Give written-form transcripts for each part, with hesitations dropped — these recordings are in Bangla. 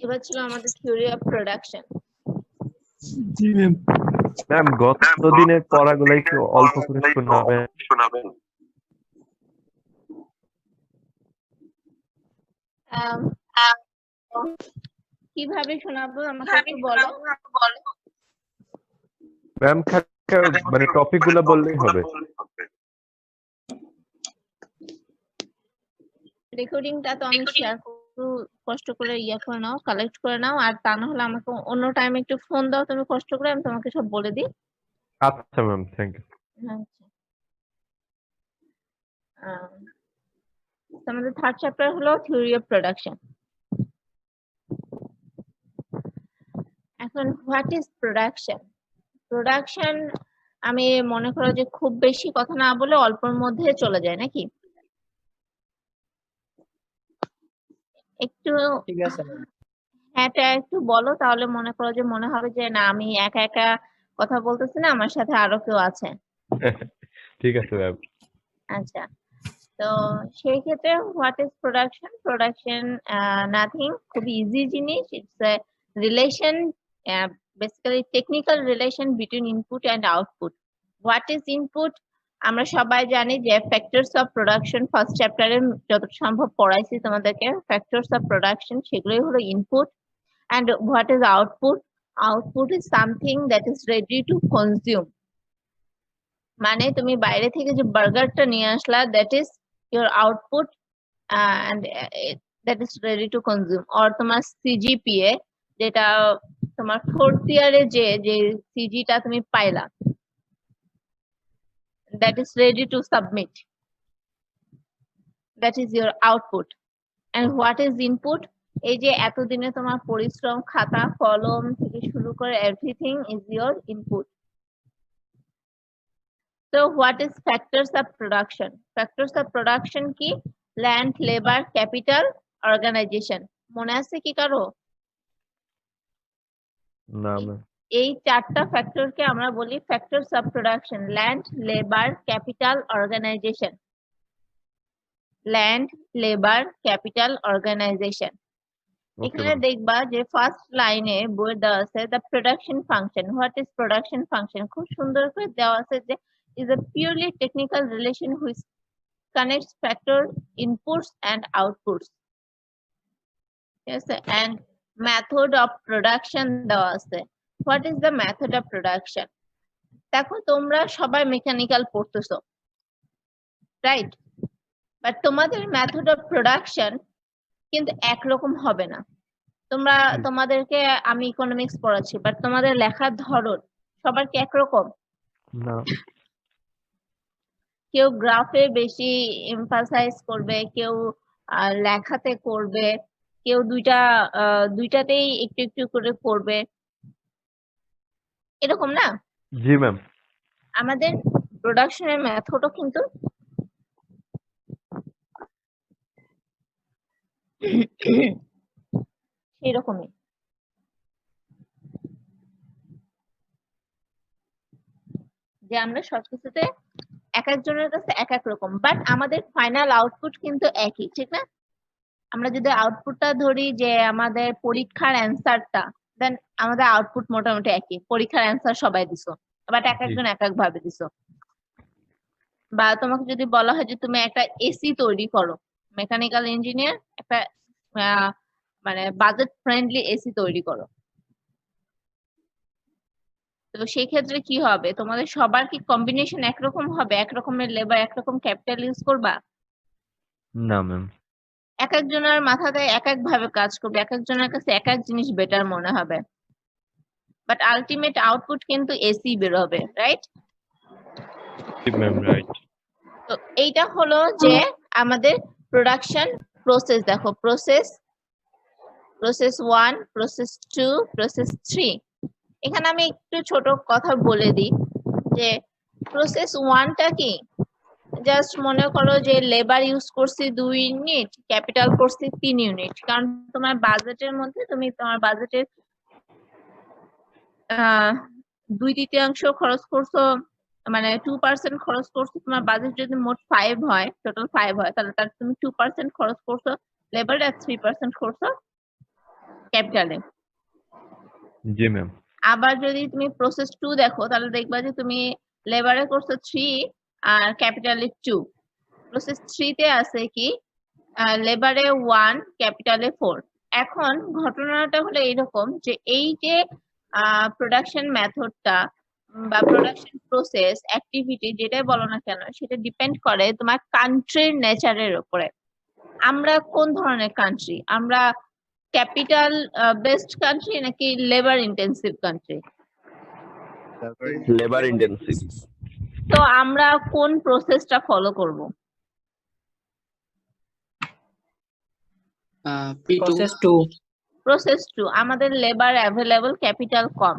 এবার ছিল আমাদের theory of production. G ma'am. Ma'am গত দিনের পড়াগুলো একটু অল্প করে শোনাবেন। কিভাবে শোনাবো আমাকে একটু বলো। ম্যাম মানে টপিক গুলো বললেই হবে। রেকর্ডিংটা তো আমি শেয়ার করবো, কষ্ট করে করে নাও, কালেক্ট করে নাও, আর তা না হলে আমাকে অন্য টাইমে একটু ফোন দাও তুমি কষ্ট করে, আমি তোমাকে সব বলে দিই। আচ্ছা ম্যাম, থ্যাংক ইউ। আচ্ছা, আমাদের থার্ড চ্যাপ্টার হলো থিওরি অফ প্রোডাকশন। এখন হোয়াট ইজ প্রোডাকশন? প্রোডাকশন আমি মনে করো যে খুব বেশি কথা না বলে অল্পের মধ্যে চলে যায় নাকি? একটু ঠিক আছে হ্যাঁটা একটু বলো, তাহলে মনে করো যে মনে হবে যে না আমি একা একা কথা বলতেছি না, আমার সাথে আরো কেউ আছে। ঠিক আছে ম্যাম। আচ্ছা, তো সেই ক্ষেত্রে what is production? Production nothing, খুব ইজি জিনিস। It's a relation, basically technical relation between input and output. What is input? আমরা সবাই জানি যে ফ্যাক্টরস অফ প্রোডাকশন ফার্স্ট চ্যাপ্টারে যত সম্ভব পড়াইছি তোমাদেরকে, ফ্যাক্টরস অফ প্রোডাকশন সেগুলোই হলো input. And what is output? Output is something that is ready to consume. মানে তুমি বাইরে থেকে যে বার্গারটা নিয়ে আসলা, that is your output, and that is ready to consume. or তোমার CGPA, যেটা তোমার ফোর্থ ইয়ারে যে সিজিটা তুমি পাইলা, that is ready to submit. That is your output. And what is input? এই যে এতদিনে তোমার পরিশ্রম, খাতা কলম থেকে শুরু করে everything is your input. So what is factors of production? Factors of production কি? Land, labor, capital, organization. মনে আছে কি কারো? না ম্যাম। এই চারটা ফ্যাক্টরকে আমরা বলি factors of production: land, labor, capital, organization. Land, labor, capital, organization. এখানে দেখবা যে ফার্স্ট লাইনে বই দেওয়া আছে the production function. What is production function? খুব সুন্দর করে দেওয়া আছে যে is a purely technical relation which connects factor inputs and outputs. Yes, and method of production দেওয়া আছে. What is the method of production? দেখো তোমরা সবাই মেকানিক্যাল পড়তেছো, রাইট? বাট তোমাদের মেথড অফ প্রোডাকশন কিন্তু একরকম হবে না। তোমাদেরকে আমি ইকোনমিক্স পড়াচ্ছি, বাট তোমাদের লেখার ধরন সবার কি একরকম? না। কেউ গ্রাফে বেশি এমফাসাইজ করবে, কেউ লেখাতে করবে, কেউ দুইটাতেই একটু একটু করে করবে, এরকম না? জি ম্যাম। আমাদের প্রোডাকশনের মেথডও কিন্তু এরকমই। যে আমরা সবকিছুতে এক একজনের কাছে এক এক রকম, বাট আমাদের ফাইনাল আউটপুট কিন্তু একই, ঠিক না? আমরা যদি আউটপুটটা ধরি যে আমাদের পরীক্ষার অ্যান্সারটা, দেন আমাদের আউটপুট মোটামুটি একই। পরীক্ষার অ্যান্সার সবাই দিছো, বাট এক একজন এক এক ভাবে দিছো। বা তোমাকে যদি বলা হয় যে তুমি একটা এসি তৈরি করো, মেকানিক্যাল ইঞ্জিনিয়ার, একটা মানে বাজেট ফ্রেন্ডলি এসি তৈরি করো, তো সেই ক্ষেত্রে কি হবে? তোমাদের সবার কি কম্বিনেশন একরকম হবে? একরকমের লেবার, একরকম ক্যাপিটাল ইউজ করবা? না ম্যাম। এক একজনের মাথাতে এক এক ভাবে কাজ করবে, এক একজনের কাছে এক এক জিনিস বেটার মনে হবে, বাট আলটিমেট আউটপুট কিন্তু এসি বের হবে, রাইট? জি ম্যাম, রাইট। তো এইটা হলো যে আমাদের প্রোডাকশন প্রসেস। দেখো প্রসেস 1, প্রসেস 2, প্রসেস 3। এখানে আমি একটু ছোট কথা বলে দিই যে প্রসেস 1টা কি। জাস্ট মনে করো যে লেবার ইউজ করছি 2 ইউনিট, ক্যাপিটাল করছি 3 ইউনিট, কারণ তোমার বাজেটের মধ্যে তুমি তোমার বাজেটের 2/3 খরচ করছো, মানে 2% খরচ করছো। তোমার বাজেট যদি মোট 5 হয়, টোটাল 5 হয়, তাহলে তার তুমি 2% খরচ করছো লেবার আর 3% করছো ক্যাপিটালে। জি ম্যাম। আবার যদি তুমি প্রসেস 2 দেখো তাহলে দেখবা যে তুমি লেবারে করছো 3 আর ক্যাপিটালে 2। প্রসেস 3 তে আছে কি লেবারে 1 ক্যাপিটালে 4। এখন ঘটনাটা হলো এরকম যে এই যে প্রোডাকশন মেথডটা বা প্রোডাকশন প্রসেস অ্যাক্টিভিটি যেটাই বলো না কেন সেটা ডিপেন্ড করে তোমার কান্ট্রির নেচারের উপরে। আমরা কোন ধরনের কান্ট্রি? আমরা ক্যাপিটাল বেসড কান্ট্রি নাকি labour intensive country? Labour intensive. তো আমরা কোন প্রসেসটা ফলো করব? প্রসেস 2। আমাদের লেবার অ্যাভেলেবল, ক্যাপিটাল কম,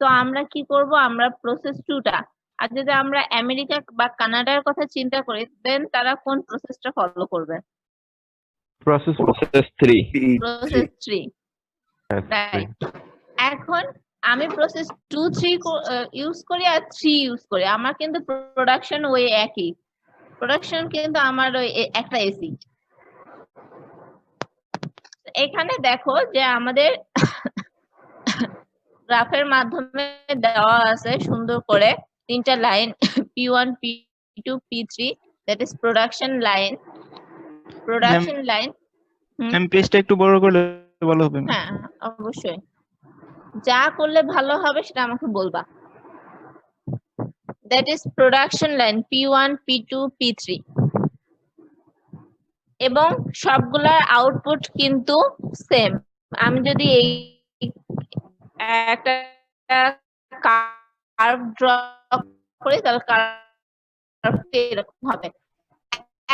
তো আমরা কি করব? আমরা প্রসেস 2টা। আর যদি আমরা আমেরিকা বা কানাডার কথা চিন্তা করি দেন তারা কোন প্রসেসটা ফলো করবে? প্রসেস 3। Process 3, right. এখন আমি প্রসেস 2 3 ইউজ করি আর 3 ইউজ করি, আমার কিন্তু প্রোডাকশন ওই একই। প্রোডাকশন কিন্তু আমার ওই একটা এসি। এখানে দেখো যে আমাদের গ্রাফের মাধ্যমে দেওয়া আছে সুন্দর করে 3টা line, P1 P2 P3, that is production line. Production line পেজটা একটু বড় করলে ভালো হবে। হ্যাঁ অবশ্যই, যা করলে ভালো হবে সেটা আমাকে বলবা। That is production line P1 P2 P3 এবং সবগুলার আউটপুট কিন্তু সেম। আমি যদি এই একটা কার্ভ ড্র করি তাহলে কার্ভটা এরকম হবে।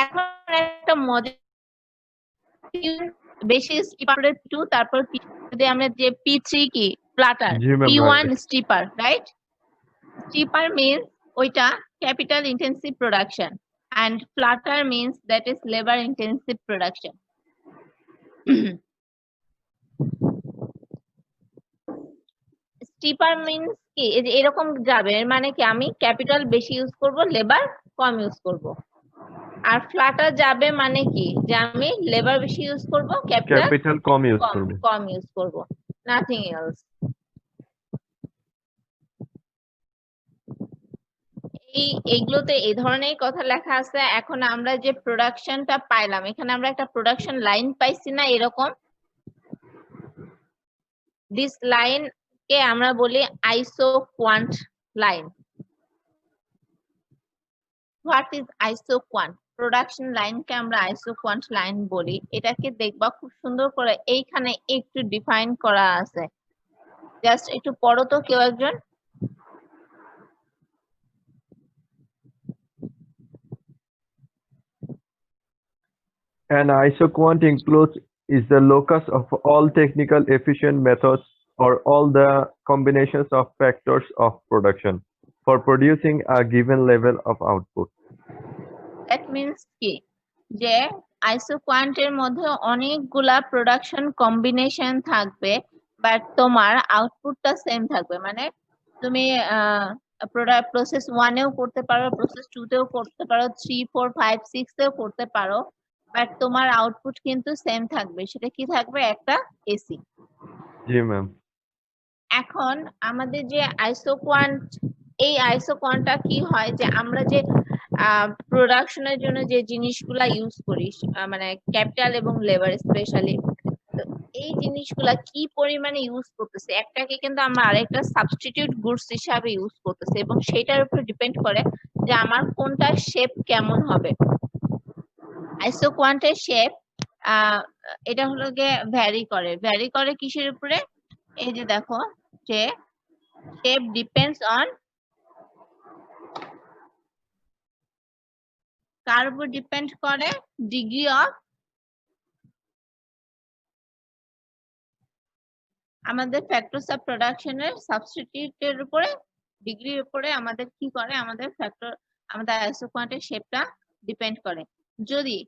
এখন একটা মজা, বেশি স্টিপারের 2 তারপর যদি আমরা যে P3 কি flatter, P1 steeper, right? Steeper means ওইটা capital intensive production and flatter means that is labor intensive production. Steeper means কি এরকম যাবে, মানে কি আমি ক্যাপিটাল বেশি ইউজ করব, লেবার কম ইউজ করব। আর ফ্ল্যাটার যাবে মানে কি যে আমি লেবার বেশি ইউজ করব, ক্যাপিটাল কম ইউজ করব। কম ইউজ করব, নাথিং এলস। এইগুলোতে এই ধরনের কথা লেখা আছে। এখন আমরা যে প্রোডাকশনটা পাইলাম, এখানে আমরা একটা প্রোডাকশন লাইন পাইছি না এরকম? দিস লাইন কে আমরা বলি আইসো কোয়ান্ট লাইন। হোয়াট ইজ আইসো কোয়ান্ট? প্রোডাকশন লাইনকে আমরা আইসো কোয়ান্ট লাইন বলি। এটাকে দেখবা খুব সুন্দর করে এইখানে একটু ডিফাইন করা আছে, জাস্ট একটু পড়ো তো কেউ একজন। An isoquant includes is the locus of all technical efficient methods or all the combinations of factors of production for producing a given level of output. That means কি যে আইসোকোয়ান্টের মধ্যে অনেকগুলা প্রোডাকশন কম্বিনেশন থাকবে বাট তোমার আউটপুটটা সেম থাকবে। মানে তুমি প্রসেস 1 এও করতে পারো, প্রসেস 2 তেও করতে পারো, 3 4 5 6 তেও করতে পারো, বাট তোমার আউটপুট কিন্তু সেম থাকবে। সেটা কি থাকবে? একটা এসি। জি ম্যাম। এখন আমাদের যে আইসোকোয়ান্ট, এই আইসোকোয়ান্টটা কি হয় যে আমরা যে প্রোডাকশনের জন্য যে জিনিসগুলা ইউজ করি, মানে ক্যাপিটাল এবং লেবার স্পেশালি, এই জিনিসগুলা কি পরিমাণে ইউজ করতেছে, একটাকে কিন্তু আমরা আরেকটা সাবস্টিটিউট গুডস হিসাবে ইউজ করতেছে এবং সেটার উপর ডিপেন্ড করে যে আমার কোনটা শেপ কেমন হবে। আইসোকোয়ান্টের শেপ এটা হলো গিয়ে ভ্যারি করে কিসের উপরে? এই যে দেখো যে শেপ ডিপেন্ডস অন কার উপর ডিপেন্ড করে? ডিগ্রি অফ, আমাদের ফ্যাক্টরস অফ প্রোডাকশনের সাবস্টিটিউটের উপরে, ডিগ্রির উপরে আমাদের কি করে? আমাদের ফ্যাক্টর, আমাদের আইসোকোয়ান্টের শেপটা ডিপেন্ড করে। যদি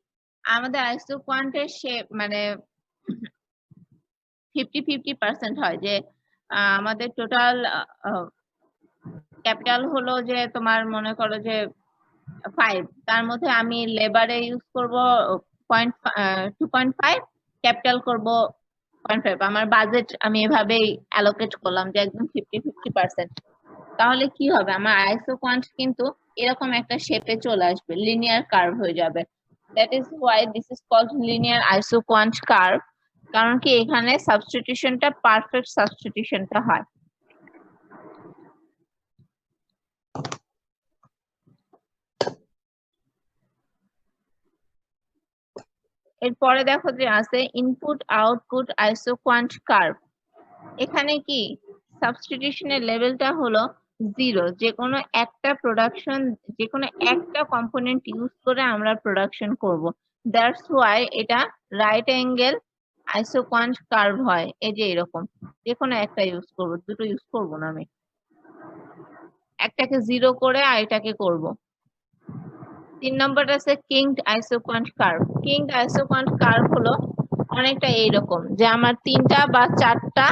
আমাদের আইসোকোয়ান্টের শেপ মানে 50-50% হয়, যে আমাদের টোটাল ক্যাপিটাল হলো যে তোমার মনে করো যে 5, তার মধ্যে আমি লেবারে ইউজ করব 2.5, ক্যাপিটাল করব 0.5 আমার বাজেট আমি এভাবেই অ্যালোকেট করলাম যে একদম 50-50%। তাহলে কি হবে, আমার আইসো কোয়ান্ট কিন্তু এরকম একটা শেপে চলে আসবে, লিনিয়ার কার্ভ হয়ে যাবে। That is why this is called linear isoquant curve, কারণ কি এখানে সাবস্টিটিউশনটা পারফেক্ট সাবস্টিটিউশনটা হয়। এরপরে দেখো যে আছে ইনপুট আউটপুট আইসো কোয়ান্ট কার্ভ। এখানে কি সাবস্টিটিউশনের লেভেলটা হলো 0, যে কোনো একটা প্রোডাকশন, যে কোনো একটা কম্পোনেন্ট ইউজ করে আমরা প্রোডাকশন করব। দ্যাটস ওয়াই এটা রাইট অ্যাঙ্গেল আইসো কোয়ান্ট কার্ভ হয়। এই যে এরকম যে কোনো একটা ইউজ করব, দুটো ইউজ করব না, আমি একটাকে 0 করে আর এটাকে করব। 3 নম্বরটা আছে কিংড আইসো কোয়ান্ট কার্ভ। কিংড আইসো কোয়ান্ট কার্ভ হলো অনেকটা এইরকম, যে আমার 3টা বা 4টা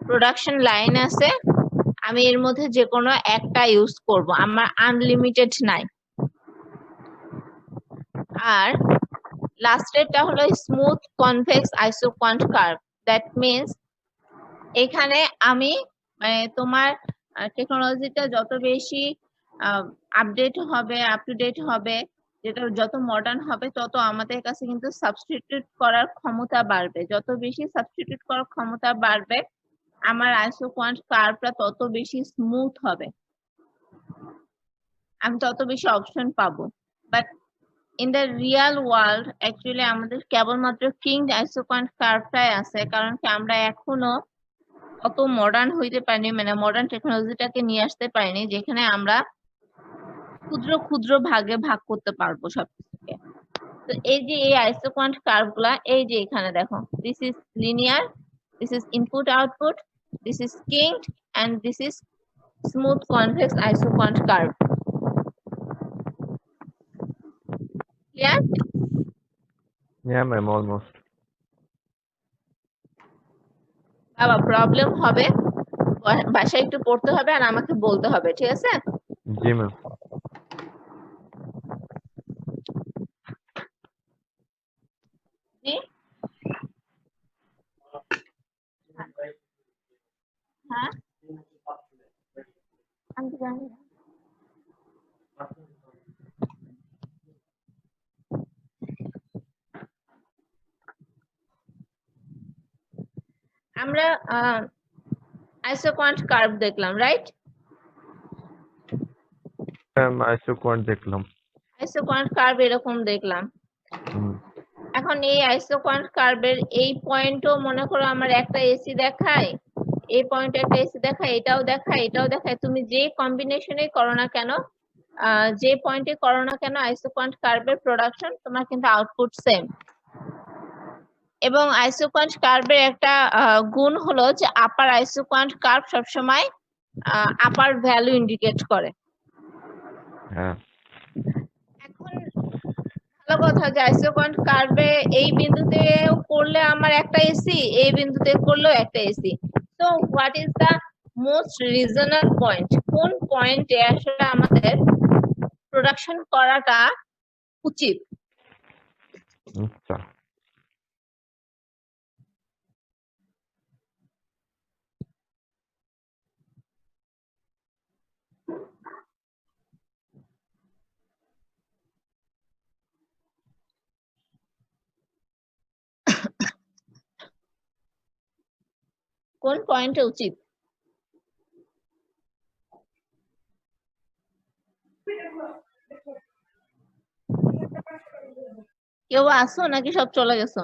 প্রোডাকশন লাইন আছে, আমি এর মধ্যে যে কোনো একটা ইউজ করব, আমার আনলিমিটেড নাই। আর লাস্টেরটা হলো smooth convex isoquant curve. That means এখানে আমি মানে তোমার টেকনোলজিটা যত বেশি আপডেট হবে, আপ টু ডেট হবে, যেটা যত মডার্ন হবে, তত আমাদের কাছে কিন্তু সাবস্টিটিউট করার ক্ষমতা বাড়বে। যত বেশি সাবস্টিটিউট করার ক্ষমতা বাড়বে, আমার আইসো কোয়ান্ট কার্ভটা তত বেশি স্মুথ হবে, আমি তত বেশি অপশন পাবো। But in the real world actually আমাদের কেবলমাত্র কিংড আইসো কোয়ান্ট কার্ভটাই আছে, কারণ কি আমরা এখনো অত মডার্ন হইতে পারিনি, মানে মডার্ন টেকনোলজিটাকে নিয়ে আসতে পারিনি যেখানে আমরা ক্ষুদ্র ক্ষুদ্র ভাগে ভাগ করতে পারবো সবকিছুকে। তো এই যে এই আইসো কোয়ান্ট কার্ভ গুলা, এই যে এখানে দেখো, this is linear, this is input output, this is kinked, and this is smooth convex isoquant curve. Clear? Yeah, ma'am, almost. বাবা প্রবলেম হবে, বাসায় একটু পড়তে হবে আর আমাকে বলতে হবে, ঠিক আছে? জি ম্যাম। জি হ্যাঁ, আমি তো জানি না। আমরা আইসো কোয়ান্ট কার্ভ দেখলাম, রাইট? ম্যাম আইসো কোয়ান্ট দেখলাম। আইসো কোয়ান্ট কার্ভ এরকম দেখলাম। হুম। এখন এই আইসো কোয়ান্ট কার্ভের এই পয়েন্টও মনে করো আমার একটা এসি দেখায়, এই পয়েন্টে একটা এসি দেখায়, এটাও দেখায়, এটাও দেখায়, তুমি যে কম্বিনেশনে করো না কেন, যে পয়েন্টে করো না কেন আইসো কোয়ান্ট কার্ভের প্রোডাকশন, তোমার কিন্তু আউটপুট সেম। এবং আইসো কোয়ান্ট কার্ভের একটা গুণ হলো যে আপার আইসো কোয়ান্ট কার্ভ সবসময় আপার ভ্যালু ইন্ডিকেট করে। হ্যাঁ। এখন ভালো কথা যে আইসো কোয়ান্ট কার্ভে এই বিন্দুতেও করলে আমার একটা এসি, এই বিন্দুতে করলেও একটা এসি। So what is the most reasonable point, কোন পয়েন্টে আসলে আমাদের প্রোডাকশন করাটা উচিত? আচ্ছা। কোন পয়েন্টে উচিত? কেউ আসো নাকি সব চলে গেছো?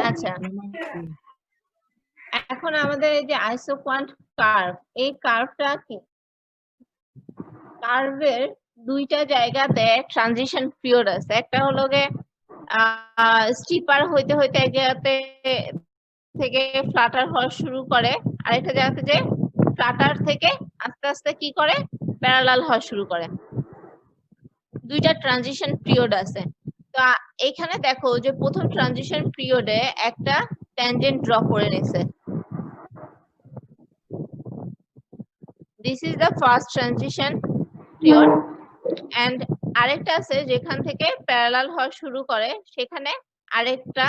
আচ্ছা, এখন আমাদের এই যে আইসো কোয়ান্ট কার্ভ, এই কার্ভটা কি, কার্ভের দুইটা জায়গাতে ট্রানজিশন পিরিয়ড আছে। একটা হলো গে স্টিপার হইতে হইতে এক জায়গাতে থেকে ফ্ল্যাটার হওয়া শুরু করে, আরেকটা জায়গাতে যে ফ্ল্যাটার থেকে আস্তে আস্তে কি করে প্যারালাল হওয়া শুরু করে। দুইটা ট্রানজিশন পিরিয়ড আছে। তো এখানে দেখো যে প্রথম ট্রানজিশন পিরিয়ডে একটা ট্যানজেন্ট ড্র করে নিছে, this is the first transition period. And আরেকটা আছে যেখান থেকে প্যারালাল হওয়া শুরু করে, সেখানে আরেকটা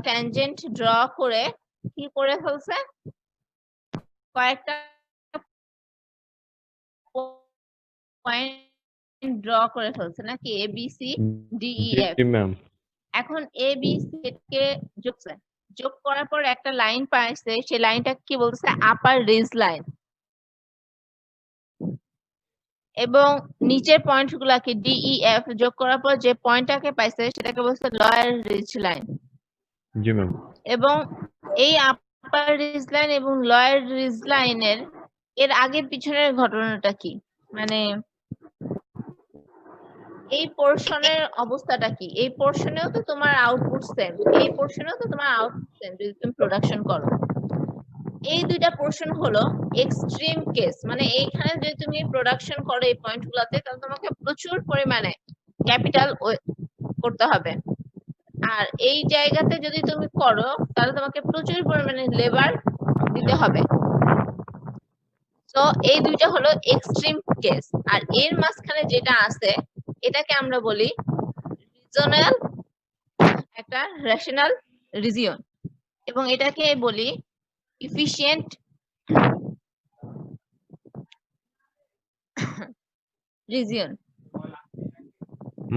ট্যানজেন্ট ড্র করে কি করে ফেলছে, কয়েকটা পয়েন্ট ড্র করে ফেলছে নাকি, A B C D E F. জি ম্যাম। এখন এ বি সি কে যোগ করার পর একটা লাইন পাইছে, সেই লাইনটা কি বলছে, আপার রিজ লাইন। এবং নিচের পয়েন্ট গুলাকে ডি ই এফ যোগ করার পর যে পয়েন্টটাকে পাইছে সেটাকে বলছে লোয়ার রিজ লাইন। জি ম্যাম। এবং এই আপার রিজ লাইন এবং লোয়ার রিজ লাইনের এর আগের পিছনের ঘটনাটা কি, মানে এই পোর্শনের অবস্থাটা কি, এই পোর্শনেও তো তোমার আউটপুট সেম, এই পোর্শনেও তো তোমার আউটপুট সেম যদি তুমি প্রোডাকশন করো। এই দুইটা পোর্শন হলো এক্সট্রিম কেস, মানে এইখানে যদি তুমি প্রোডাকশন করো এই পয়েন্টগুলোতে, তাহলে তোমাকে প্রচুর পরিমাণে ক্যাপিটাল করতে হবে। আর এই জায়গাতে যদি তুমি করো তাহলে তোমাকে প্রচুর পরিমাণে লেবার দিতে হবে। তো এই দুইটা হলো এক্সট্রিম কেস। আর এর মাঝখানে যেটা আছে এটাকে আমরা বলি রিজনাল, একটা রেশনাল রিজিয়ন, এবং এটাকে বলি ইফিশিয়েন্ট রিজিয়ন।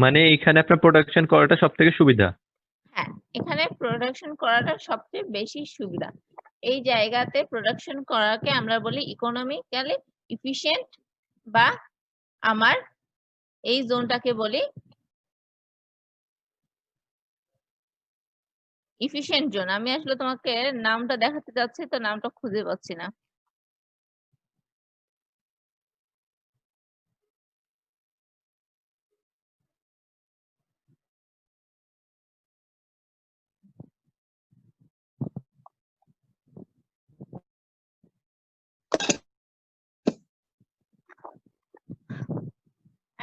মানে এখানে আপনার প্রোডাকশন করাটা সব থেকে সুবিধা। হ্যাঁ, এখানে প্রোডাকশন করাটা সবচেয়ে বেশি সুবিধা। এই জায়গাতে প্রোডাকশন করাকে আমরা বলি ইকোনমিক্যালি ইফিশিয়েন্ট, বা আমার এই জোনটাকে বলি ইফিশিয়েন্ট জোন। আমি আসলে তোমাকে নামটা দেখাতে যাচ্ছি, তো নামটা খুঁজে পাচ্ছি না।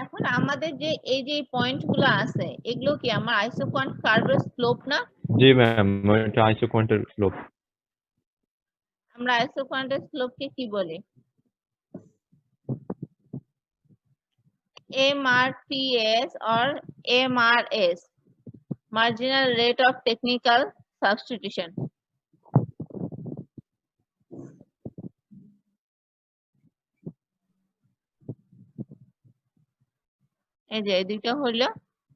এখন আমাদের যে এই যে পয়েন্ট গুলো আছে এগুলো কি আমার আইসোকোয়ান্ট কার্ভের স্লোপ না? জি ম্যাম, এটা আইসোকোয়ান্টের স্লোপ। আমরা আইসোকোয়ান্টের স্লোপকে কি বলি? MRTS or MRS, marginal rate of technical substitution. এই যে এই দুইটা হলো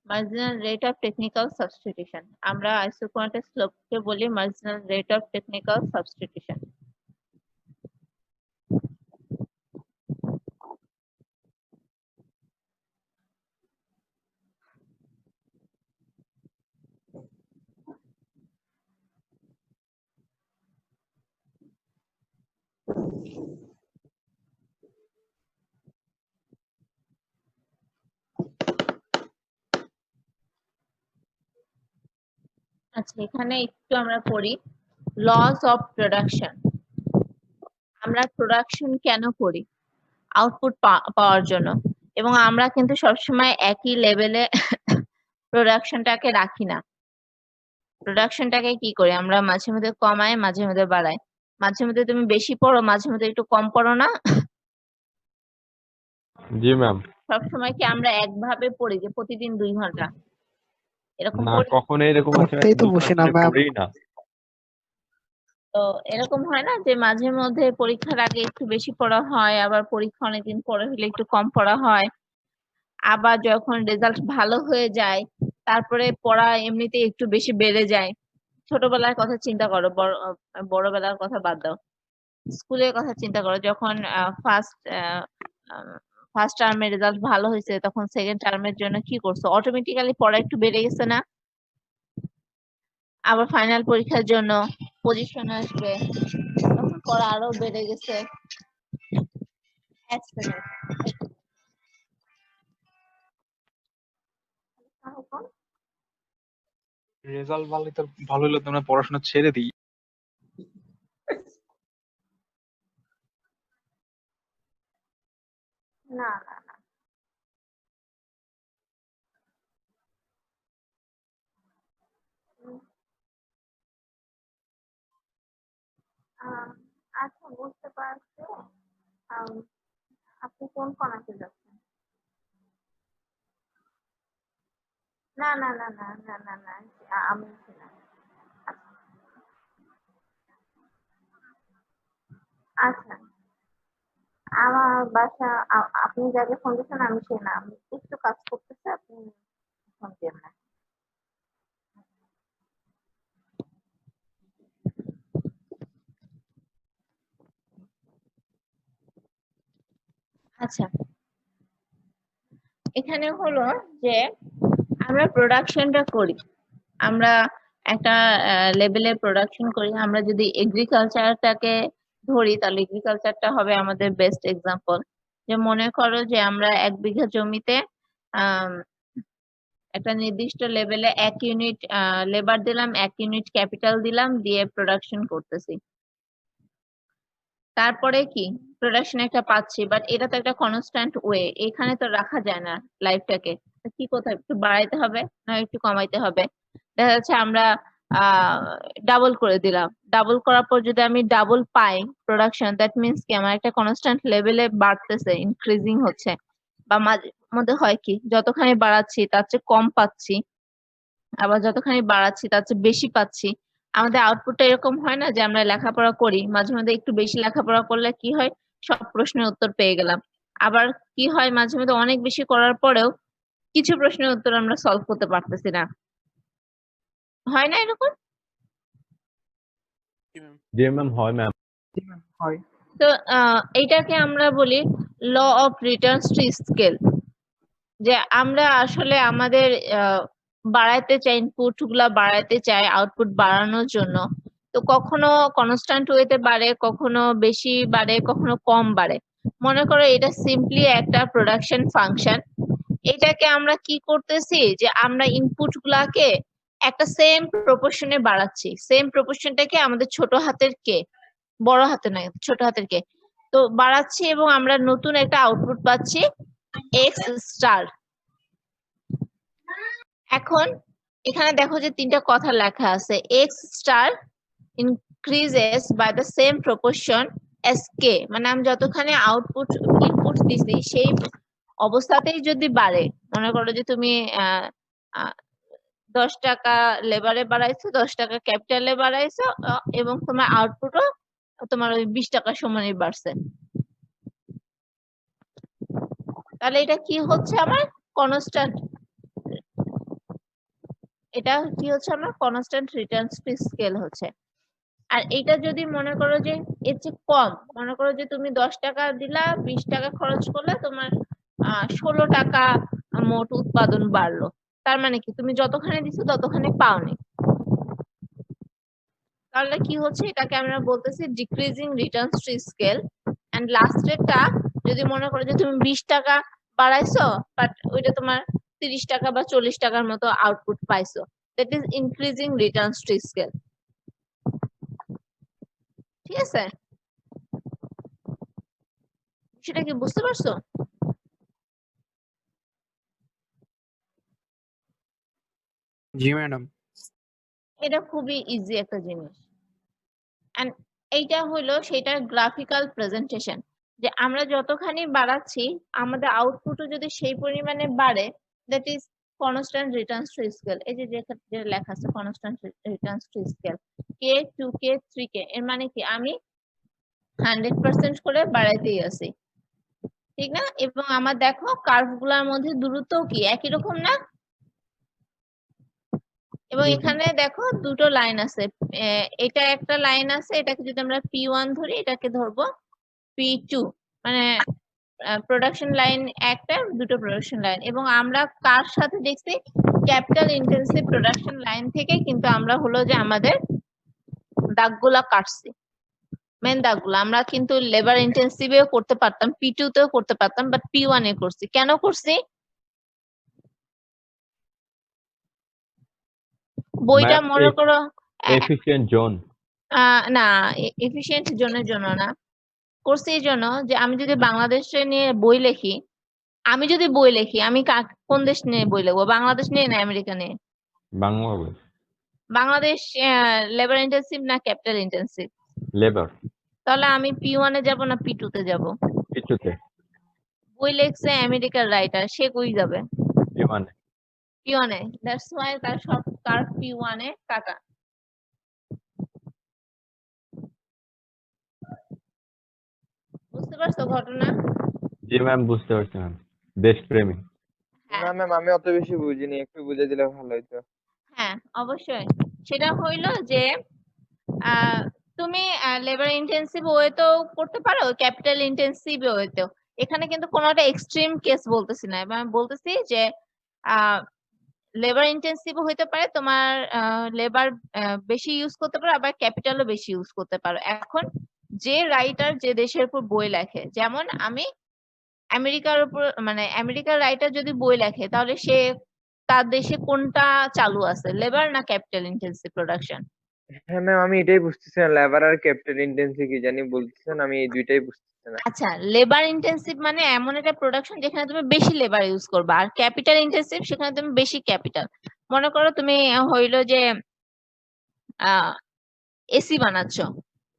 marginal rate of technical substitution. আমরা আইসোকোয়ান্টের স্লোপকে বলি marginal rate of technical substitution. আচ্ছা, এখানে একটু আমরা পড়ি লস অফ প্রোডাকশন। আমরা প্রোডাকশন কেন করি? আউটপুট পাওয়ার জন্য। এবং আমরা কিন্তু সবসময় একই লেভেলে প্রোডাকশনটাকে রাখি না। প্রোডাকশনটাকে কি করি আমরা, মাঝে মধ্যে কমাই, মাঝে মধ্যে বাড়াই। মাঝে মধ্যে তুমি বেশি পড়ো, মাঝে মধ্যে একটু কম পড়ো না? জি ম্যাম। সবসময় কি আমরা একভাবে পড়ি যে প্রতিদিন 2 ঘন্টা এরকম না, পড়ি? কখনো এরকম আছে পড়তেই তো বসি না ম্যাম। পড়েই না। তো এরকম হয় না যে মাঝে মধ্যে পরীক্ষার আগে একটু বেশি পড়া হয়, আবার পরীক্ষা অনেকদিন পরে হলে একটু কম পড়া হয়, আবার যখন রেজাল্ট ভালো হয়ে যায় তারপরে পড়া এমনিতে একটু বেশি বেড়ে যায়। ছোটবেলার কথা চিন্তা করো, বড়বেলার কথা বাদ দাও, স্কুলের কথা চিন্তা করো। যখন ফার্স্ট টার্মের রেজাল্ট ভালো হয়েছে তখন সেকেন্ড টার্মের জন্য কি করছো, অটোমেটিক্যালি পড়া একটু বেড়ে গেছে না? আবার ফাইনাল পরীক্ষার জন্য পজিশন আসবে, তখন পড়া আরো বেড়ে গেছে। এক সেকেন্ড। রেজাল্ট ভালো হলে তোমরা পড়াশোনা ছেড়ে দিই। না না না, আচ্ছা বুঝতে পারছি। আম, আপনি কোন কণাতে যাচ্ছেন? না না না না না না না আমি ছিলাম। আচ্ছা, আমার বাসা আপনি যাকে ফোন দিচ্ছেন আমি সে না, আমি একটু কাজ করতেছি, আপনি ফোন দিন না। আচ্ছা, এখানে হলো যে আমরা প্রোডাকশনটা করি, আমরা একটা লেভেলে প্রোডাকশন করি। আমরা যদি এগ্রিকালচারটাকে ধরি তাহলে এগ্রিকালচারটা হবে আমাদের বেস্ট এক্সাম্পল। যে মনে করো যে আমরা 1 বিঘা জমিতে আহ একটা নির্দিষ্ট লেভেলে 1 ইউনিট লেবার দিলাম, 1 ইউনিট ক্যাপিটাল দিলাম, দিয়ে প্রোডাকশন করতেছি। তারপরে কি প্রোডাকশন একটা পাচ্ছি, বাট এটা তো একটা কনস্ট্যান্ট ওয়ে, এখানে তো রাখা যায় না লাইফটাকে। কি কোথায় একটু বাড়াইতে হবে না একটু কমাইতে হবে। দেখা যাচ্ছে আমরা ডাবল করে দিলাম, ডাবল করার পর যদি আমি double pi production, that means কি আমার একটা কনস্ট্যান্ট লেভেলে বাড়তেছে, ইনক্রিজিং হচ্ছে। বা মাঝে মধ্যে হয় কি যতখানি বাড়াচ্ছি তার চেয়ে কম পাচ্ছি, আবার যতখানি বাড়াচ্ছি তার চেয়ে বেশি পাচ্ছি। আমাদের আউটপুটটা এরকম হয় না যে আমরা লেখাপড়া করি, মাঝে মধ্যে একটু বেশি লেখাপড়া করলে কি হয় সব প্রশ্নের উত্তর পেয়ে গেলাম। আবার কি হয় মাঝে মধ্যে অনেক বেশি করার পরেও কিছু প্রশ্নের উত্তর আমরা সলভ করতে পারতেছি না, হয় না এরকম? জি ম্যাম, হয় ম্যাম। হয়। তো এইটাকে আমরা বলি law of returns to scale. যে আমরা আসলে আমাদের বাড়াইতে চাই, ইনপুট গুলা বাড়াইতে চাই আউটপুট বাড়ানোর জন্য। তো কখনো কনস্ট্যান্ট ওয়েতে বাড়ে, কখনো বেশি বাড়ে, কখনো কম বাড়ে। মনে করো এটা সিম্পলি একটা প্রোডাকশন ফাংশন। এটাকে আমরা কি করতেছি যে আমরা ইনপুট গুলাকে একটা সেম প্রপোর্শনে বাড়াচ্ছি। সেম প্রপোর্শনটাকে আমাদের ছোট হাতের কে, বড় হাতে নয়, ছোট হাতের কে, তো বাড়াচ্ছি এবং আমরা নতুন একটা আউটপুট পাচ্ছি এক্স স্টার। এখন এখানে দেখো যে 3টা কথা লেখা আছে, x star increases by the same proportion as k, মানে আমি যতখানি আউটপুট ইনপুট দিছি সেই অবস্থাতেই যদি বাড়ে, মনে করো যে তুমি 10 টাকা লেবারে বাড়াইছো, 10 টাকা ক্যাপিটালে বাড়াইছো, এবং তোমার আউটপুটও তোমার ওই 20 টাকা সমানই বাড়ছে, তাহলে এটা কি হচ্ছে আমার কনস্ট্যান্ট, এটা কি হচ্ছে আমার কনস্ট্যান্ট রিটার্নস টু স্কেল হচ্ছে। আর এটা যদি মনে করো যে এর চেয়ে কম, মনে করো যে তুমি 10 টাকা দিলা, 20 টাকা খরচ করলে, তোমার 16 টাকা মোট উৎপাদন বাড়লো, তার মানে কি তুমি যতখানি দিছো ততখানি পাওনি। তাহলে কি হচ্ছে, এটাকে আমরা বলতেছি decreasing returns to scale. And লাস্টেরটা যদি মনে করো যে তুমি 20 টাকা বাড়াইছো, বাট ওইটা তোমার 30 টাকা বা 40 টাকার মতো আউটপুট পাইছো, that is increasing Returns to scale. ঠিক আছে, সেটা কি বুঝতে পারছো? জি ম্যাডাম। এটা খুবই ইজি একটা জিনিস। এন্ড এইটা হলো সেটার গ্রাফিক্যাল প্রেজেন্টেশন, যে আমরা যতখানি বাড়াচ্ছি আমাদের আউটপুটও যদি সেই পরিমাণে বাড়ে, that is constant Returns to scale. এই যে যে লেখা আছে constant Returns to scale, K 2k 3k, এর মানে কি আমি 100% করে বাড়াইতেই আছি, ঠিক না? এবং আমার দেখো কার্ভ গুলার মধ্যে দূরত্ব কি একই রকম না? এবং এখানে দেখো দুটো লাইন আছে, এটা একটা লাইন আছে, এটাকে যদি আমরা P1 ধরি, এটাকে ধরবো P2, মানে প্রোডাকশন লাইন একটা, দুটো প্রোডাকশন লাইন। এবং আমরা কার সাথে দেখছি, ক্যাপিটাল ইন্টেন্সিভ প্রোডাকশন লাইন থেকে কিন্তু আমরা হলো যে আমাদের দাগগুলা কাটছি, মেন দাগগুলো আমরা কিন্তু লেবার ইন্টেন্সিভেও করতে পারতাম, P2 তেও করতে পারতাম, বাট P1 এ করছি। কেন করছি? বইটা মনে করো এফিশিয়েন্ট জোন। না, এফিশিয়েন্ট জোনের জন্য না, করছি এই জন্য যে আমি যদি বাংলাদেশে নিয়ে বই লিখি, আমি কোন দেশ নিয়ে বই লিখবো, বাংলাদেশ নিয়ে না আমেরিকা নিয়ে? বাংলাদেশ। বাংলাদেশ লেবার ইন্টেন্সিভ না ক্যাপিটাল ইন্টেন্সিভ? লেবার। তাহলে আমি P1 এ যাব না P2 তে যাব? কিছুতে। বই লিখছে আমেরিকার রাইটার, সে কই যাবে? P1 P1 A, that's why তার সব কার্ভ P1 এ কাটা। বুঝতে পারছো ঘটনা? জি ম্যাম, বুঝতে পারছি ম্যাম। দেশপ্রেমী। হ্যাঁ না ম্যাম, আমি অত বেশি বুঝিনি, একটু বুঝে দিলে ভালো হতো। হ্যাঁ অবশ্যই। সেটা হইলো যে আহ, তুমি লেবার ইন্টেন্সিভ ওয়েতেও করতে পারো, ক্যাপিটাল ইন্টেন্সিভ ওয়েতেও। এখানে কিন্তু কোনো একটা এক্সট্রিম কেস বলতেছি না, এবার আমি বলতেছি যে লেবার ইন্টেন্সিভ হইতে পারে, তোমার লেবার বেশি ইউজ করতে পারো, আবার ক্যাপিটালও বেশি ইউজ করতে পারো। এখন যে রাইটার যে দেশের উপর বই লেখে, যেমন আমি আমেরিকার উপর, মানে আমেরিকার রাইটার যদি বই লেখে, তাহলে সে তার দেশে কোনটা চালু আছে, লেবার না ক্যাপিটাল ইন্টেন্সিভ প্রোডাকশন? হ্যাঁ ম্যাম, আমি এটাই বুঝতেছি না, লেবার আর ক্যাপিটাল ইন্টেন্সিভ কি জানি বলতেছেন, আমি এই দুইটাই বুঝতেছি না। আচ্ছা, লেবার ইন্টেন্সিভ মানে এমন একটা প্রোডাকশন যেখানে তুমি বেশি লেবার ইউজ করবা, আর ক্যাপিটাল ইন্টেন্সিভ সেখানে তুমি বেশি ক্যাপিটাল। মনে করো তুমি হইলো যে এসি বানাচ্ছো,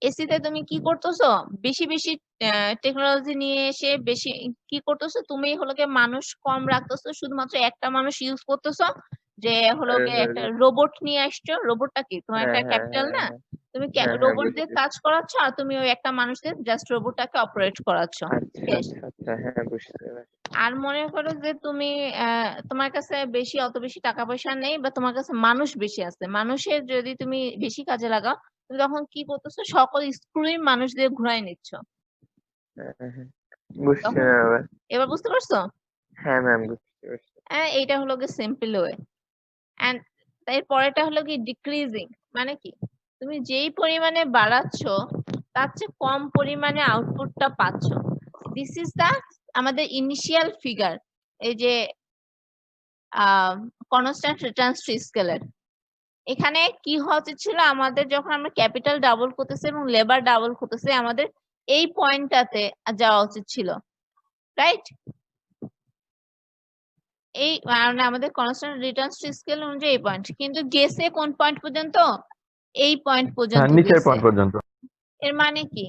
এসিতে তুমি কি করতেছো, বেশি বেশি টেকনোলজি নিয়ে এসে বেশি কি করতেছো, তুমি হলো গিয়ে মানুষ কম রাখতেছো, শুধুমাত্র একটা মানুষ ইউজ করতেছো, যে হলো গিয়ে একটা রোবট নিয়ে আসছো। রোবটটা কি তোমার হ্যাঁ একটা হ্যাঁ ক্যাপিটাল হ্যাঁ না? হ্যাঁ তুমি হ্যাঁ হ্যাঁ, রোবট দিয়ে বুঝছি। কাজ করাচ্ছ, আর তুমি ওই একটা মানুষ দিয়ে জাস্ট রোবটটাকে অপারেট করাচ্ছ। আচ্ছা বেশ। আচ্ছা আচ্ছা, হ্যাঁ বুঝতে পারছি। আর মনে করো যে তুমি তোমার কাছে অত বেশি টাকা পয়সা নেই, বা তোমার কাছে মানুষ বেশি আছে, মানুষের যদি তুমি বেশি কাজে লাগাও, তুমি তখন কি করতেছো, সকল স্ক্রুই মানুষ দিয়ে ঘুরাই নিচ্ছ। হ্যাঁ হ্যাঁ হ্যাঁ, বুঝছি তখন ম্যাম এবার। এবার বুঝতে পারছো? হ্যাঁ ম্যাম, বুঝতে পারছি। এইটা হলো গিয়ে সিম্পল ওয়ে। এন্ড এর পরেরটা হলো কি ডিক্রিজিং, মানে কি, তুমি যেই পরিমাণে বাড়াচ্ছ তার চেয়ে কম পরিমাণে আউটপুটটা পাচ্ছ। দিস ইজ দা আমাদের ইনিশিয়াল ফিগার, এই যে কনস্ট্যান্ট রিটার্নস টু স্কেলের। এখানে কি হচ্ছে ছিল, আমাদের যখন আমরা ক্যাপিটাল ডাবল করতেছি এবং লেবার ডাবল করতেছি, আমাদের এই পয়েন্টটাতে যাওয়া উচিত ছিল, রাইট? এই মানে আমাদের কনস্ট্যান্ট রিটার্নস টু স্কেল অনুযায়ী এই পয়েন্ট, কিন্তু গেছে কোন পয়েন্ট পর্যন্ত, এই পয়েন্ট হ্যাঁ, পর্যন্ত নিচের গেছে। পয়েন্ট পর্যন্ত। এর মানে কি,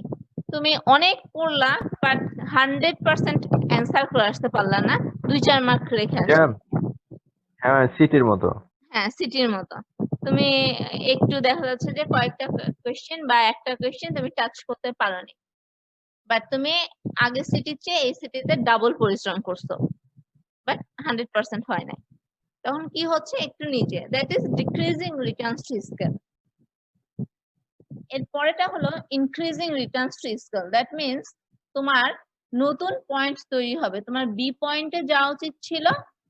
তুমি অনেক পড়লা বাট 100% অ্যান্সার করে আসতে পারলা না, 2-4 মার্ক রেখে আসলে। হ্যাঁ, সিটির মতো। হ্যাঁ সিটির মতো। তুমি একটু দেখা যাচ্ছে যে কয়েকটা কোয়েশ্চেন বা একটা কোয়েশ্চেন তুমি টাচ করতে পারোনি, বাট তুমি আগের সিটির চেয়ে এই সিটিতে ডাবল পরিশ্রম করছো, বাট 100% হয় না। তখন কি হচ্ছে, একটু নিচে, that is decreasing returns to scale. এর পরেটা হলো increasing Returns to scale. That means তোমার নতুন পয়েন্ট তৈরি হবে, তোমার বি পয়েন্টে যাওয়া উচিত ছিল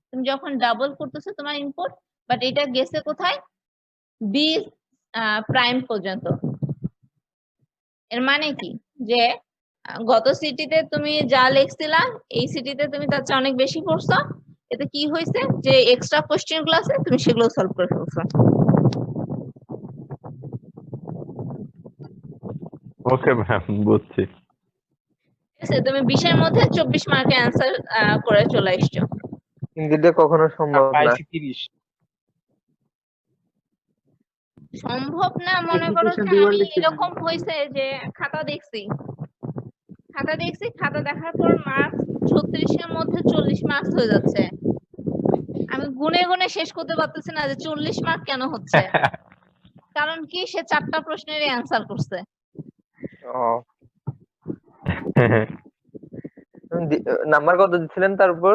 তুমি যখন ডাবল করতেছো তোমার ইনপুট, বাট এটা গেছে কোথায়, বি প্রাইম পর্যন্ত। এর মানে কি, যে গত সিটিতে তুমি যা লিখছিলা এই সিটিতে তুমি তার চেয়ে অনেক বেশি পড়ছো, এতে কি হয়েছে, যে এক্সট্রা কোশ্চেন গুলো আছে তুমি সেগুলো সলভ করে ফেলছো। ওকে ম্যাম, বুঝছি। ঠিক আছে, তুমি 20-এর মধ্যে 24 মার্কের অ্যান্সার করে চলে আসছো। কিন্তু এটা কখনো সম্ভব না। পাইছি 30। সম্ভব না, মনে করো যে আমি এরকম হয়েছে যে খাতা দেখছি, খাতা দেখার পর মার্কস 36-এর মধ্যে 40 মার্কস হয়ে যাচ্ছে, আমি গুনে গুনে শেষ করতে পারতেছি না যে 40 মার্ক কেন হচ্ছে। কারণ কি, সে 4টা প্রশ্নেরই অ্যান্সার করছে। ও, নাম্বার কত দিচ্ছিলেন তারপর?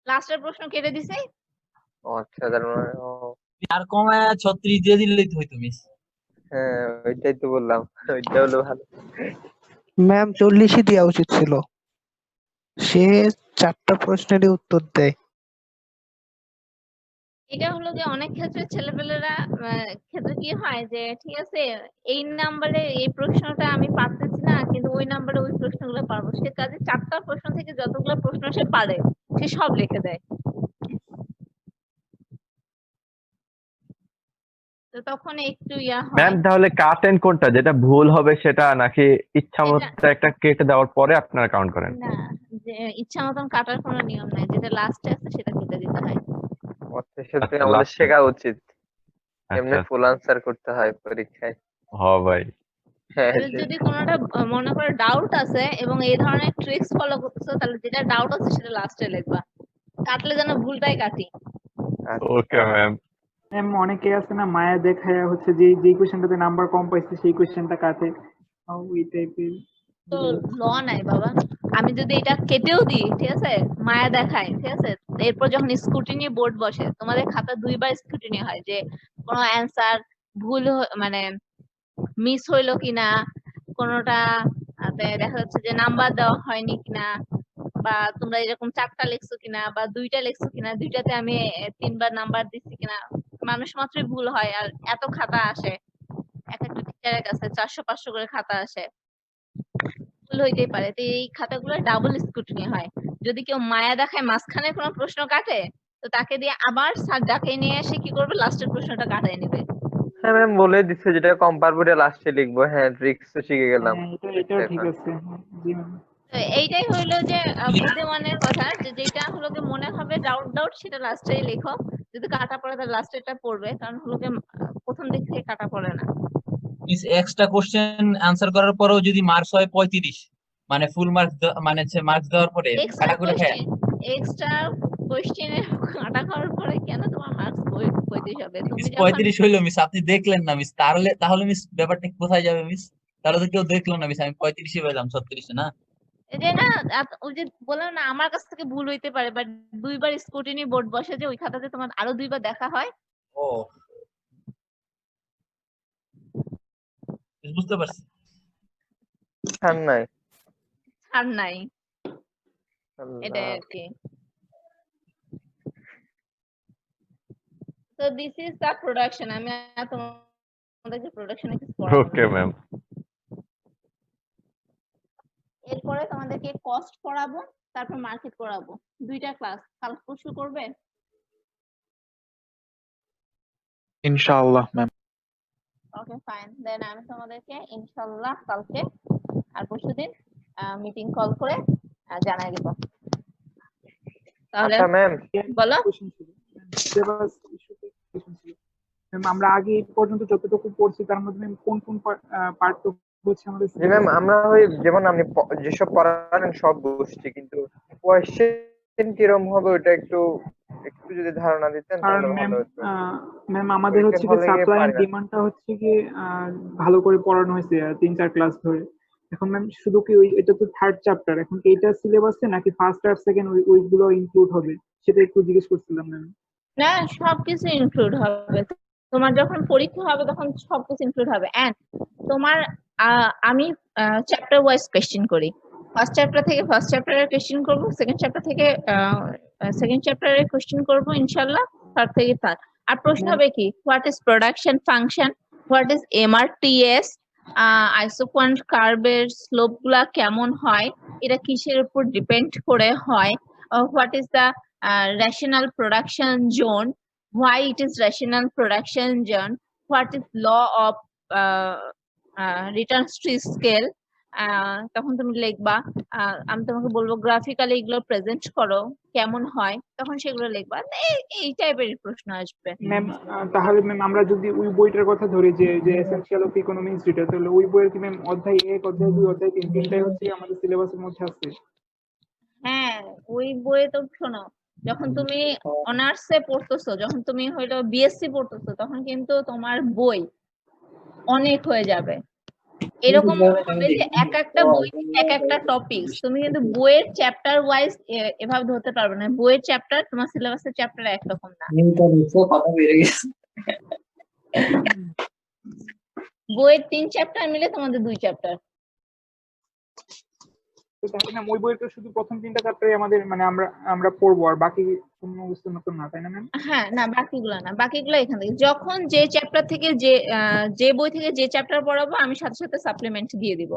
লাস্টের প্রশ্ন কেটে দিছে। ও আচ্ছা, তার মানে আর কমায় 36 দিয়ে দিলেই তো হইতো মিস। হ্যাঁ, ওইটাই তো বললাম, ওইটা হলো ভালো। ম্যাম 40ই দেওয়া উচিত ছিল, সে 4টা প্রশ্নেরই উত্তর দেয়। এটা হলো যে অনেক ক্ষেত্রে ছেলেপেলেরা ক্ষেত্রে কি হয় যে ঠিক আছে এই নাম্বারে এই প্রশ্নটা আমি পারতেছি না, কিন্তু ওই নাম্বারে ওই প্রশ্নগুলো পারবো, সে কাজে 4টা প্রশ্ন থেকে যতগুলো প্রশ্ন সে পারে সে সব লিখে দেয়। তো তখন একটু ইয়া হয়। ম্যাম, তাহলে কাটেন কোনটা, যেটা ভুল হবে সেটা, নাকি ইচ্ছা মতো একটা কেটে দেওয়ার পরে আপনারা কাউন্ট করেন? না, যে ইচ্ছা মতন কাটার কোনো নিয়ম নাই, যেটা লাস্টে আছে সেটা কেটে দিতে হয়। সত্যি আচ্ছা, আমাদের last শেখা উচিত কেমনে আচ্ছা, ফুল আনসার করতে হয় পরীক্ষায়। ভাই। হ্যাঁ তাহলে যদি কোনোটা মনে করো ডাউট আছে এবং এই ধরনের ট্রিক্স ফলো করতেছো, তাহলে যেটা ডাউট আছে সেটা লাস্টে লিখবা, কাটলে যেন ভুলটাই কাটি। Okay, আচ্ছা ma'am. ম্যাম অনেকে আছে না মায়া দেখায় হচ্ছে যে যেই কোশ্চেনটাতে নাম্বার কম পাইছে সেই কোশ্চেনটা কাটে ওই টাইপের। তো ল নাই বাবা, আমি যদি এটা কেটেও দিই, ঠিক আছে, মায়া দেখায়, ঠিক আছে, এরপর যখন স্ক্রুটিনি বোর্ড বসে, তোমাদের খাতা দুইবার স্ক্রুটিনি হয় যে কোনো অ্যান্সার ভুল মানে মিস হইলো কিনা, কোনোটা দেখা যাচ্ছে যে নাম্বার দেওয়া হয়নি কিনা, বা তোমরা এরকম 4টা লিখছো কিনা বা 2টা লিখছো কিনা, 2টাতে আমি 3বার নাম্বার দিচ্ছি কিনা। মানুষ মাত্রই ভুল হয়, আর এত খাতা আসে, এক একটা টিচারের কাছে 400-500 করে খাতা আসে, ভুল হইতেই পারে। তো এই খাতাগুলো ডাবল স্ক্রুটিনি হয়। যদি কেউ মায়া দেখায় মাঝখানে কোনো প্রশ্ন কাটে, তো তাকে দিয়ে আবার স্যার ডাকে নিয়ে এসে কি করবে, লাস্টের প্রশ্নটা কাটায় নেবে। হ্যাঁ ম্যাম বলে দিচ্ছে যেটা কম পারবো এটা লাস্টে লিখবো। হ্যাঁ ট্রিক্স তো শিখে গেলাম। হ্যাঁ এটাও ঠিক আছে। হ্যাঁ, জি ম্যাম। তো এইটাই হইলো যে বুদ্ধিমানের কথা, যে যেটা হলো যে মনে হবে ডাউট সেটা লাস্টেই লেখো। যদি কাটা পড়ে তাহলে লাস্টেরটা পড়বে, কারণ হলো যে প্রথম দিক থেকে কাটা পড়ে না। মিস এক্সট্রা কোশ্চেন আনসার করার পরেও যদি মার্কস হয় 35, মানে ফুল মার্কস মানে মার্কস দেওয়ার পরে এক্সট্রা কাটা করে খায়। কোশ্চেনে কাটা করার পরে কেন তোমার মার্কস 35 হবে? তুমি মিস যখন 35 হইলো মিস, আপনি দেখলেন না মিস, তাহলে তাহলে মিস ব্যাপারটা কোথায় যাবে মিস? তাহলে তো কেউ দেখলো না মিস, আমি 35 পেলাম 36 না। এই যে না, ওই যে বললাম না, আমার কাছ থেকে ভুল হইতে পারে, বাট দুইবার স্ক্রুটিনি বোর্ড বসে যে ওই খাতাতে তোমার আরো দুইবার দেখা হয়। ও মিস বুঝতে পারছি। ছাড় নাই। ছাড় নাই, এটাই আল্লাহ। আর কি। তো দিস ইজ দ্য প্রোডাকশন। আমি আর তোমাদেরকে প্রোডাকশনে কিছু পড়াবো না। Okay, ma'am. এরপরে তোমাদেরকে কস্ট পড়াবো, তারপর মার্কেট পড়াবো। 2টা ক্লাস কাল পরশু করবে। ইনশাআল্লাহ ম্যাম। ওকে ফাইন, দেন আমি তোমাদেরকে ইনশাআল্লাহ কালকে আর পরশুদিন মিটিং কল করে জানাই দিব। তাহলে আচ্ছা ম্যাম বলো। কোশ্চেন ছিল সিলেবাস ইস্যুতে কোশ্চেন ছিল ম্যাম। আমরা আগে এই পর্যন্ত যতটুকু পড়ছি তার মধ্যে ম্যাম কোন কোন পার্ট হচ্ছে আমাদের জি ম্যাম সিলেবাস? আমরা ওই যেমন আপনি যেসব পড়ালেন সব বুঝছি, কিন্তু কোয়েশ্চেন কিরম হবে ওটা একটু একটু যদি ধারণা দিতেন কারণ তাহলে ম্যাম ভালো হতো। ম্যাম আমাদের পরীক্ষার হচ্ছে কি হলে গিয়ে সাপ্লাই পারি এন্ড না। ডিমান্ডটা হচ্ছে কি ভালো করে পড়ানো হয়েছে 3-4 ক্লাস ধরে। এখন ম্যাম শুধু কি ওই এটা তো থার্ড চ্যাপ্টার, এখন কি এটা সিলেবাসে নাকি ফার্স্ট আর সেকেন্ড ওইগুলো ইনক্লুড হবে সেটা একটু জিজ্ঞেস করছিলাম ম্যাম। না, সবকিছু ইনক্লুড হবে। তোমার যখন পরীক্ষা হবে তখন সবকিছু ইনক্লুড হবে। এন্ড তোমার আমি চ্যাপ্টার ওয়াইজ কোশ্চেন করি। ফার্স্ট চ্যাপ্টার থেকে ফার্স্ট চ্যাপ্টারের কোশ্চেন করব, সেকেন্ড চ্যাপ্টার থেকে সেকেন্ড চ্যাপ্টারের কোশ্চেন করব ইনশাআল্লাহ, থার্ড থেকে থার্ড। আর প্রশ্ন হবে কি, what is production function, what is MRTS, isoquant কার্ভের স্লোপ গুলা কেমন হয়, এটা কিসের উপর ডিপেন্ড করে হয়, what is the rational production zone, why it is rational production zone, what is law of returns to scale, তখন তুমি লিখবা। আমি তোমাকে বলবো গ্রাফিক্যালি এগুলো প্রেজেন্ট করো কেমন হয়, তখন সেগুলো লিখবা। এই টাইপের প্রশ্ন আসবে। ম্যাম তাহলে ম্যাম আমরা যদি ওই বইটার কথা ধরি যে যে এসেনশিয়াল অফ ইকোনমিক্স যেটা, তাহলে ওই বইয়ের কি ম্যাম অধ্যায় 1 অধ্যায় 2 অধ্যায় 3 তিনটাই হচ্ছে আমাদের সিলেবাসের মধ্যে আছে? হ্যাঁ, ওই বইয়ে তো শোনো, যখন তুমি অনার্সে পড়তেছো, যখন তুমি হয়তো বিএসসি পড়তেছো, তখন কিন্তু তোমার বই অনেক হয়ে যাবে। এরকম হবে যে এক একটা বই থেকে এক একটা টপিক, তুমি কিন্তু বইয়ের চ্যাপ্টার ওয়াইজ এভাবে ধরতে পারবে না। বইয়ের চ্যাপ্টার তোমার সিলেবাসের চ্যাপ্টার একরকম না। বইয়ের 3 চ্যাপ্টার মিলে তোমাদের 2 চ্যাপ্টার। তো তাহলে ম্যাম ওই বইয়ের তো শুধু প্রথম 3টা চ্যাপ্টারই আমাদের মানে আমরা আমরা পড়বো, আর বাকি কোনো অবস্থা নতুন না, তাই না ম্যাম? হ্যাঁ, না বাকিগুলো না, বাকিগুলো এখান থেকে যখন যে চ্যাপ্টার থেকে যে বই থেকে যে চ্যাপ্টার পড়াবো আমি সাথে সাথে সাপ্লিমেন্ট দিয়ে দিব।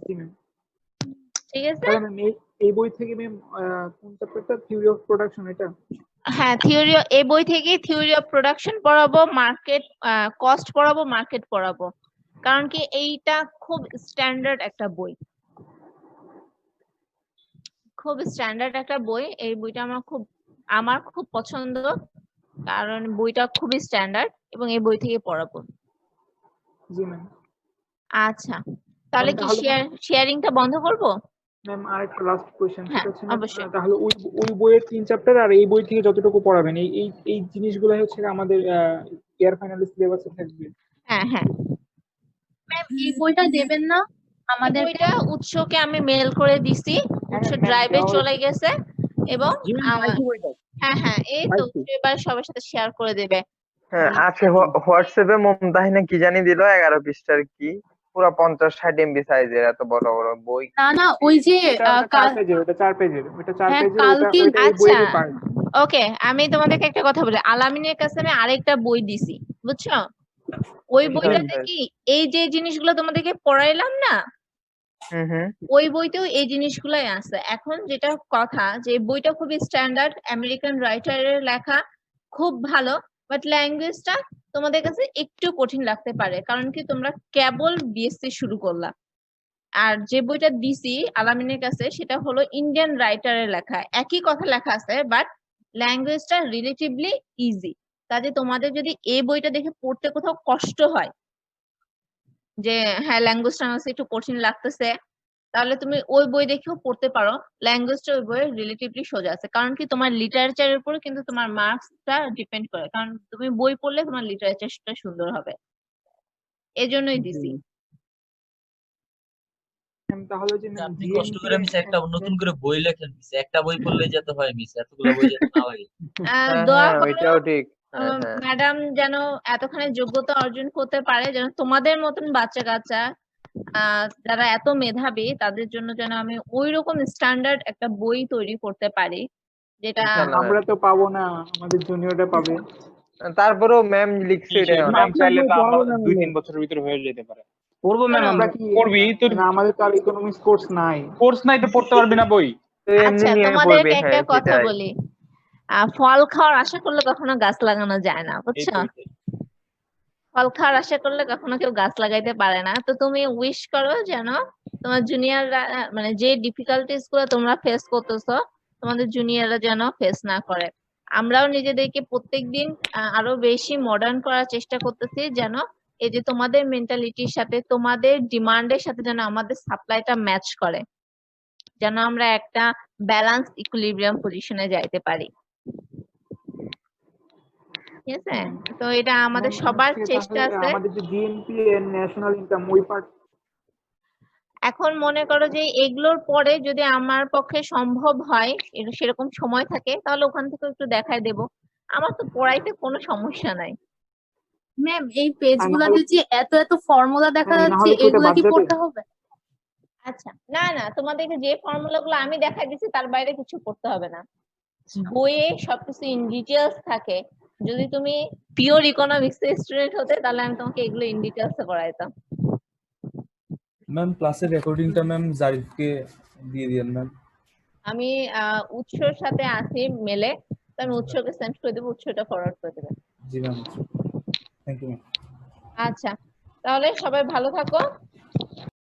জি ম্যাম। ঠিক আছে। তাহলে ম্যাম এই বই থেকে ম্যাম কোন চ্যাপ্টারটা, থিওরি অফ প্রোডাকশন এটা? হ্যাঁ, এই বই থেকে থিওরি অফ প্রোডাকশন পড়াবো, মার্কেট কস্ট পড়াবো, মার্কেট পড়াবো। কারণ কি এইটা খুব স্ট্যান্ডার্ড একটা বই, খুব স্ট্যান্ডার্ড একটা বই। এই বইটা আমার খুব পছন্দ, কারণ বইটা খুবই স্ট্যান্ডার্ড, এবং এই বই থেকে পড়াবো। জি ম্যাম। আচ্ছা, তাহলে কি তাহলে শেয়ারিংটা বন্ধ করব? ম্যাম আরেকটা লাস্ট কোশ্চেন, হ্যাঁ, সেটা হচ্ছে ma'am, অবশ্যই। তাহলে ওই বইয়ের 3 চ্যাপ্টার আর এই বই থেকে যতটুকু পড়াবেন এই জিনিসগুলো হচ্ছে আমাদের ইয়ার ফাইনাল সিলেবাসে থাকবে। হ্যাঁ, হ্যাঁ। ম্যাম এই বইটা দেবেন না এই আমাদের? বইটা উৎসকে আমি মেল করে দিছি, উৎস ma'am, ড্রাইভে দেওয়া চলে গেছে এবং হ্যাঁ, হ্যাঁ, এই তো পাইছি। উৎস এবার সবার সাথে শেয়ার করে দেবে। হ্যাঁ আছে, হোয়াটসঅ্যাপে মমতাহিনা কি জানি দিল 11 পৃষ্ঠার কি, পুরো 50-60 MB সাইজের এত বড় বড় বই। না ওই যে ওটা 4 পেজের, ওটা 4 পেজের, হ্যাঁ, ওটা কালকে এই বইয়েরই আচ্ছা। পার্ট। ওকে, আমি তোমাদেরকে একটা কথা বলি, আলামিনের কাছে আমি আরেকটা বই দিছি, বুঝছো? ওই আচ্ছা, বইটাতে আচ্ছা। কি এই যে জিনিসগুলো তোমাদেরকে পড়াইলাম না, হুম। ওই বইতেও এই জিনিসগুলাই আছে। এখন যেটা কথা, যে বইটা খুবই স্ট্যান্ডার্ড আমেরিকান রাইটারের লেখা, খুব ভালো, বাট ল্যাঙ্গুয়েজটা তোমাদের কাছে একটু কঠিন লাগতে পারে, কারণ কি তোমরা কেবল বিএসসি শুরু করলা। আর যে বইটা দিছি আলামিনের কাছে সেটা হলো ইন্ডিয়ান রাইটারের লেখা, একই কথা লেখা আছে, বাট ল্যাঙ্গুয়েজটা রিলেটিভলি ইজি। কাজে তোমাদের যদি এই বইটা দেখে পড়তে কোথাও কষ্ট হয়, যে হ্যাঁ ল্যাঙ্গুয়েজটা আমার কাছে একটু কঠিন লাগতেছে, তাহলে তুমি ওই বই দেখেও পড়তে পারো। ল্যাঙ্গুয়েজটা ওই বইয়ের রিলেটিভলি সোজা আছে, কারণ কি তোমার লিটারেচারের উপরে কিন্তু তোমার মার্কসটা ডিপেন্ড করে, কারণ তুমি বই পড়লে তোমার লিটারেচারটা সুন্দর হবে, এজন্যই দিছি। তাহলে যে আপনি কষ্ট করে মিস একটা নতুন করে বই লেখেন, মিস একটা বই পড়লে যেতে হয় মিস, এতগুলো বই যেতে না লাগে। দোয়া করো ওইটাও ঠিক। হ্যাঁ। ম্যাডাম যেন এতখানি যোগ্যতা অর্জন করতে পারে, যেন তোমাদের মতন বাচ্চা কাচ্চা যারা এত মেধাবী তাদের জন্য যেন আমি ওই রকম স্ট্যান্ডার্ড একটা বই তৈরি করতে পারি, যেটা ইনশাআল্লাহ আমরা তো পাবো না, আমাদের জুনিয়ররা পাবে। তারপরেও ম্যাম লিখছে এটা ম্যাম অনেক। চাইলে তো আপনার আমার বই পড়াবো না 2-3 ম্যাম। বছরের ভিতরে হয়ে যেতে পারে। পড়বো ম্যাম, আমরা কি পড়বি তো, না, আমাদের তো আর ইকোনমিক্স কোর্স নাই। কোর্স নাই তো পড়তে পারবি না বই। তো এমনি আচ্ছা, নিয়ে তোমাদেরকে পড়বে। একটা হ্যাঁ কথা সেটাই। বলি, ফল খাওয়ার আশা করলে কখনো গাছ লাগানো যায় না, এই বুঝছো? তো এটাই। ফল খাওয়ার আশা করলে কখনো কেউ গাছ লাগাইতে পারে না। তো তুমি উইশ করো যেন তোমার জুনিয়ররা, মানে যে ডিফিকাল্টিস গুলো তোমরা ফেস করতেছো, তোমাদের জুনিয়ররা যেন ফেস না করে। আমরাও নিজেদেরকে প্রত্যেকদিন আরো বেশি মডার্ন করার চেষ্টা করতেছি, যেন এই যে তোমাদের মেন্টালিটির সাথে তোমাদের ডিমান্ডের সাথে যেন আমাদের সাপ্লাইটা ম্যাচ করে, যেন আমরা একটা ব্যালেন্স ইকুইলিব্রিয়াম পজিশনে যাইতে পারি। ঠিক আছে? তো এটা আমাদের সবার চেষ্টা আছে। আমাদের যে জিএনপি এন্ড ন্যাশনাল ইনকাম ওই পার্ট, এখন মনে করো যে এগুলোর পরে যদি আমার পক্ষে সম্ভব হয়, সেরকম সময় থাকে, তাহলে ওখান থেকে একটু দেখায় দেব। আমার তো পড়াইতে কোনো সমস্যা নাই। ম্যাম এই পেজগুলোতে যে এত ফর্মুলা দেখা না যাচ্ছে, হলে কি ওটা এগুলা বাদ কি যাবে? পড়তে হবে? আচ্ছা, না তোমাদেরকে যে ফর্মুলা গুলো আমি দেখাই দিচ্ছি তার বাইরে কিছু করতে হবে না। বইয়ে সবকিছু ইন ডিটেলস থাকে। যদি তুমি পিওর ইকোনমিক্স এর স্টুডেন্ট হতে, তাহলে আমি তোমাকে এগুলো ইন ডিটেলস করাইতাম। ম্যাম ক্লাসের রেকর্ডিংটা ম্যাম জারিফকে দিয়ে দিয়েন ম্যাম। আমি উৎসর সাথে আছি মেলে, তো আমি উৎসকে সেন্ড করে দেবো, উৎসটা ফরওয়ার্ড করে দেবে। জি ম্যাম, থ্যাংক ইউ ম্যাম। আচ্ছা, তাহলে সবাই ভালো থাকো।